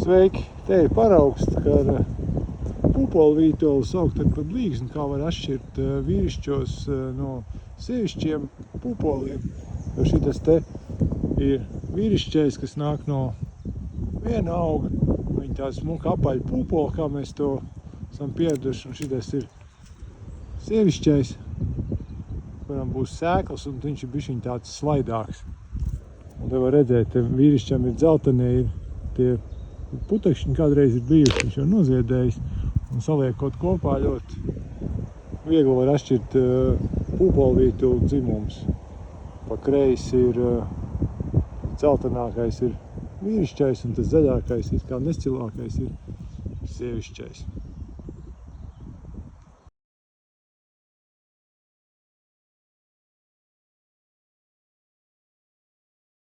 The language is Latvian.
Sveiki! Te ir paraugs, kā ar pupolu vītolu saukt par blīgsni, kā var atšķirt vīrišķos no sievišķiem pupoliem. Jo šitas te ir vīrišķais, kas nāk no viena auga. Viņi tās smuka apaļ pupoli, kā mēs to esam pieraduši. Un šitas ir sievišķais, kuram būs sēklas, un viņš ir bišķiņ tāds slaidāks. Un te var redzēt, te vīrišķam ir dzeltenie, ir tie putekšņi kādreiz ir bijuši, viņš jau noziedējis. Un saliekot kopā ļoti viegli var atšķirt pupolvītu dzimumus. Pa kreisi ir dzeltenākais ir vīrišķais, un tas zaļākais, kā nescilākais, ir sievišķais.